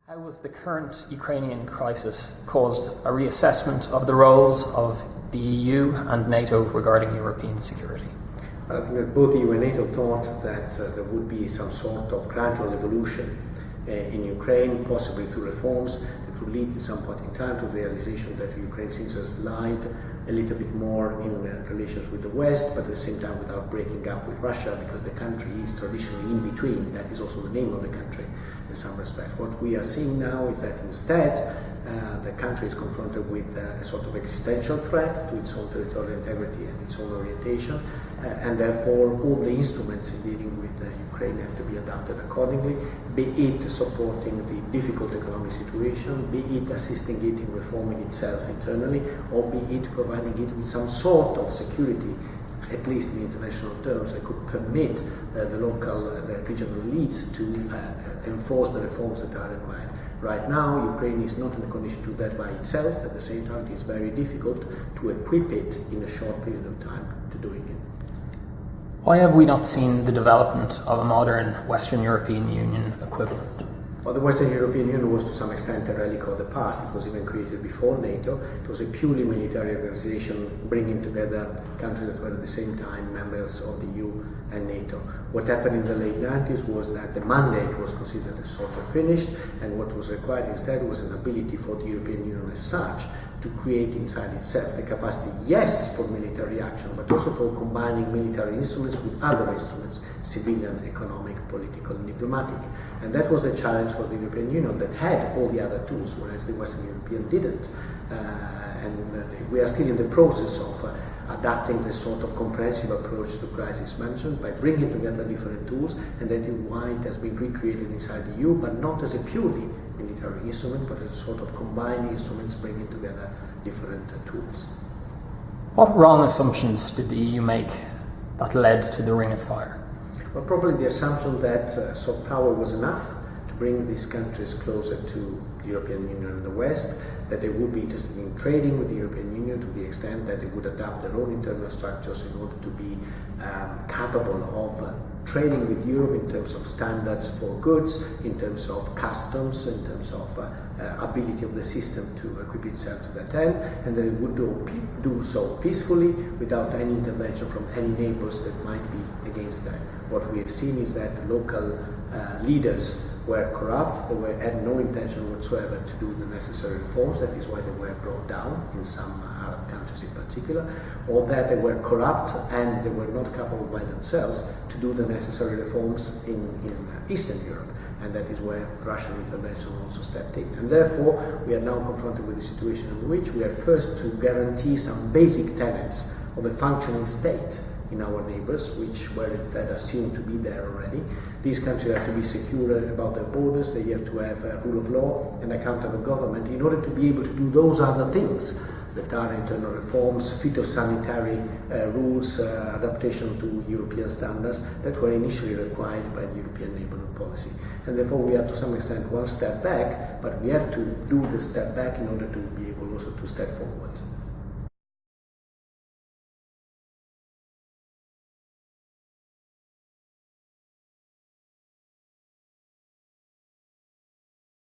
How has the current Ukrainian crisis caused a reassessment of the roles of the EU and NATO regarding European security? I think that both EU and NATO thought that there would be some sort of gradual evolution in Ukraine, possibly through reforms that would lead at some point in time to the realization that Ukraine seems to slide a little bit more in relations with the West, but at the same time without breaking up with Russia, because the country is traditionally in between. That is also the name of the country in some respect. What we are seeing now is that instead the country is confronted with a sort of existential threat to its own territorial integrity and its own orientation, and therefore all the instruments in dealing with Ukraine have to be adapted accordingly, be it supporting the difficult economic situation, be it assisting it in reforming itself internally, or be it providing it with some sort of security, at least in international terms, that could permit the local, the regional elites to enforce the reforms that are required. Right now, Ukraine is not in a condition to do that by itself. At the same time, it is very difficult to equip it in a short period of time to doing it. Why have we not seen the development of a modern Western European Union equivalent? Well, the Western European Union was to some extent a relic of the past. It was even created before NATO. It was a purely military organization bringing together countries that were at the same time members of the EU and NATO. What happened in the late 90s was that the mandate was considered as sort of finished, and what was required instead was an ability for the European Union as such to create inside itself the capacity, yes, for military action, but also for combining military instruments with other instruments, civilian, economic, political, and diplomatic. And that was the challenge for the European Union, that had all the other tools, whereas the Western European didn't. And we are still in the process of adapting this sort of comprehensive approach to crisis management by bringing together different tools, and that is why it has been recreated inside the EU, but not as a purely military instrument, but as a sort of combined instruments bringing together different tools. What wrong assumptions did the EU make that led to the Ring of Fire? Well, probably the assumption that soft power was enough to bring these countries closer to the European Union and the West, that they would be interested in trading with the European Union to the extent that they would adapt their own internal structures in order to be capable of trading with Europe in terms of standards for goods, in terms of customs, in terms of ability of the system to equip itself to that end, and that it would do so peacefully without any intervention from any neighbors that might be against that. What we have seen is that local leaders were corrupt, they had no intention whatsoever to do the necessary reforms. That is why they were brought down in some Arab countries in particular, or that they were corrupt and they were not capable by themselves to do the necessary reforms in Eastern Europe. And that is where Russian intervention also stepped in. And therefore, we are now confronted with a situation in which we have first to guarantee some basic tenets of a functioning state in our neighbors, which were instead assumed to be there already. These countries have to be secure about their borders, they have to have a rule of law and accountable government in order to be able to do those other things that are internal reforms, phytosanitary rules, adaptation to European standards that were initially required by the European neighborhood policy. And therefore we are to some extent one step back, but we have to do the step back in order to be able also to step forward.